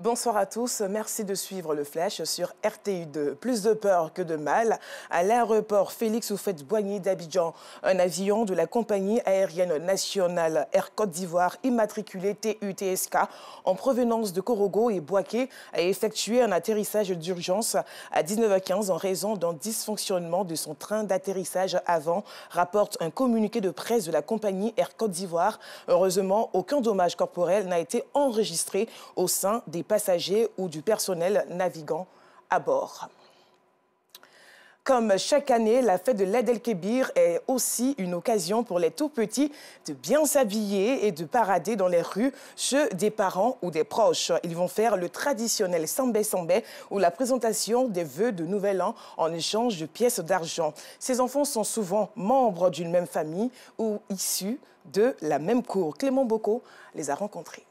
Bonsoir à tous, merci de suivre le Flash sur RTI2. Plus de peur que de mal. À l'aéroport Félix Houphouët-Boigny d'Abidjan, un avion de la compagnie aérienne nationale Air Côte d'Ivoire immatriculé TUTSK en provenance de Korogo et Bouaké a effectué un atterrissage d'urgence à 19h15 en raison d'un dysfonctionnement de son train d'atterrissage avant, rapporte un communiqué de presse de la compagnie Air Côte d'Ivoire. Heureusement, aucun dommage corporel n'a été enregistré au sein des passagers ou du personnel navigant à bord. Comme chaque année, la fête de l'Aïd el-Kébir est aussi une occasion pour les tout-petits de bien s'habiller et de parader dans les rues, ceux des parents ou des proches. Ils vont faire le traditionnel sambé-sambé ou la présentation des vœux de Nouvel An en échange de pièces d'argent. Ces enfants sont souvent membres d'une même famille ou issus de la même cour. Clément Boko les a rencontrés.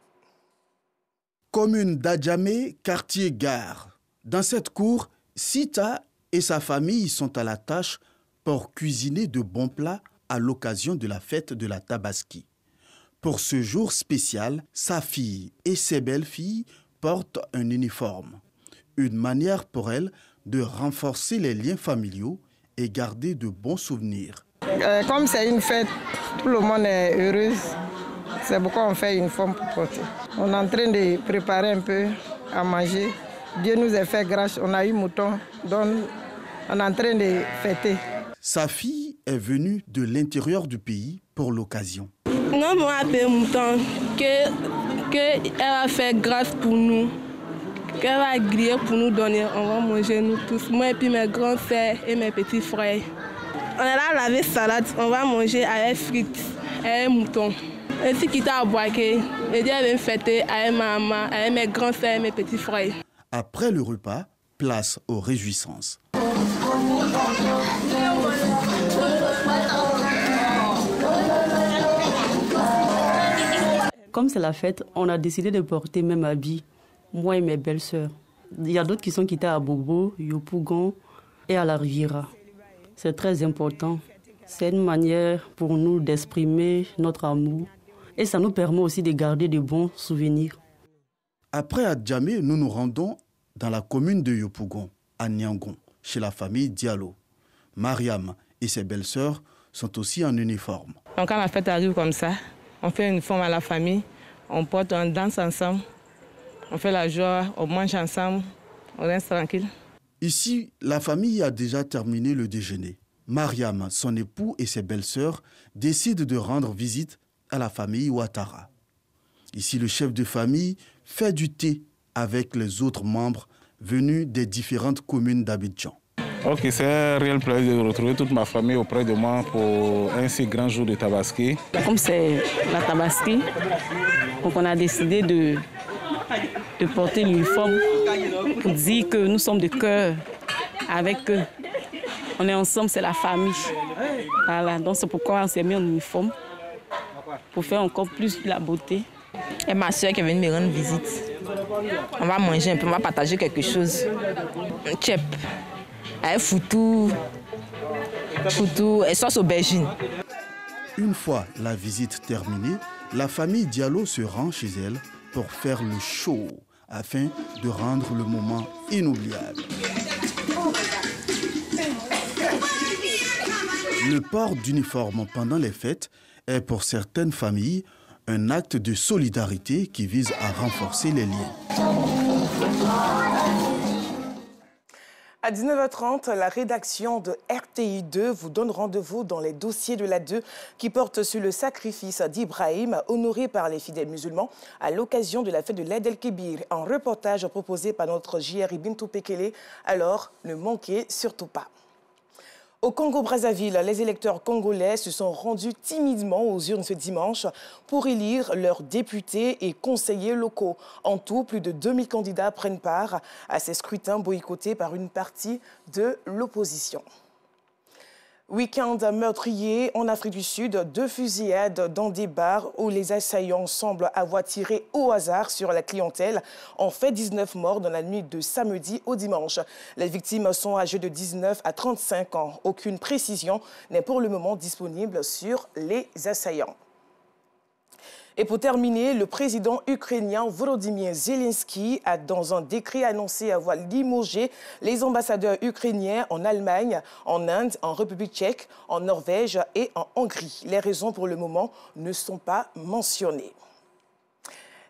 Commune d'Adjamé, quartier Gare. Dans cette cour, Sita et sa famille sont à la tâche pour cuisiner de bons plats à l'occasion de la fête de la Tabaski. Pour ce jour spécial, sa fille et ses belles-filles portent un uniforme. Une manière pour elles de renforcer les liens familiaux et garder de bons souvenirs. Comme c'est une fête, tout le monde est heureux. C'est pourquoi on fait une forme pour porter. On est en train de préparer un peu à manger. Dieu nous a fait grâce, on a eu mouton, donc on est en train de fêter. Sa fille est venue de l'intérieur du pays pour l'occasion. Non, on a appelé mouton, qu'elle va faire grâce pour nous, qu'elle va griller pour nous donner, on va manger nous tous, moi et puis mes grands frères et mes petits frères. On est là à laver salade, on va manger avec frites et mouton. Et si quitte à Bouaké, et Dieu vient fêter avec ma maman, avec mes grands frères et mes petits frères. Après le repas, place aux réjouissances. Comme c'est la fête, on a décidé de porter même habit, moi et mes belles-sœurs. Il y a d'autres qui sont quittés à Bobo, Yopougon et à la Riviera. C'est très important. C'est une manière pour nous d'exprimer notre amour et ça nous permet aussi de garder de bons souvenirs. Après Adjamé, nous nous rendons dans la commune de Yopougon, à Niangon, chez la famille Diallo. Mariam et ses belles-sœurs sont aussi en uniforme. Donc quand la fête arrive comme ça, on fait une forme à la famille, on porte, on danse ensemble, on fait la joie, on mange ensemble, on reste tranquille. Ici, la famille a déjà terminé le déjeuner. Mariam, son époux et ses belles-sœurs décident de rendre visite à la famille Ouattara. Ici, le chef de famille fait du thé avec les autres membres venus des différentes communes d'Abidjan. Ok, c'est un réel plaisir de retrouver toute ma famille auprès de moi pour un si grand jour de Tabaski. Comme c'est la Tabaski, donc on a décidé de porter l'uniforme pour dire que nous sommes de cœur avec eux. On est ensemble, c'est la famille. Voilà, donc c'est pourquoi on s'est mis en uniforme, pour faire encore plus de la beauté. Et ma soeur qui est venue me rendre visite. On va manger un peu, on va partager quelque chose. Un tchèp, un foutou et sauce aubergine. Une fois la visite terminée, la famille Diallo se rend chez elle pour faire le show afin de rendre le moment inoubliable. Le port d'uniforme pendant les fêtes est pour certaines familles un acte de solidarité qui vise à renforcer les liens. À 19h30, la rédaction de RTI2 vous donne rendez-vous dans les dossiers de la 2 qui portent sur le sacrifice d'Ibrahim, honoré par les fidèles musulmans à l'occasion de la fête de l'Aïd el-Kébir. Un reportage proposé par notre JR Bintou Pekele, alors ne manquez surtout pas. Au Congo-Brazzaville, les électeurs congolais se sont rendus timidement aux urnes ce dimanche pour élire leurs députés et conseillers locaux. En tout, plus de 2000 candidats prennent part à ces scrutins boycottés par une partie de l'opposition. Week-end meurtrier en Afrique du Sud, 2 fusillades dans des bars où les assaillants semblent avoir tiré au hasard sur la clientèle ont fait 19 morts dans la nuit de samedi au dimanche. Les victimes sont âgées de 19 à 35 ans. Aucune précision n'est pour le moment disponible sur les assaillants. Et pour terminer, le président ukrainien Volodymyr Zelensky a dans un décret annoncé avoir limogé les ambassadeurs ukrainiens en Allemagne, en Inde, en République tchèque, en Norvège et en Hongrie. Les raisons pour le moment ne sont pas mentionnées.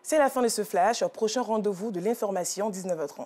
C'est la fin de ce flash. Prochain rendez-vous de l'information, 19h30.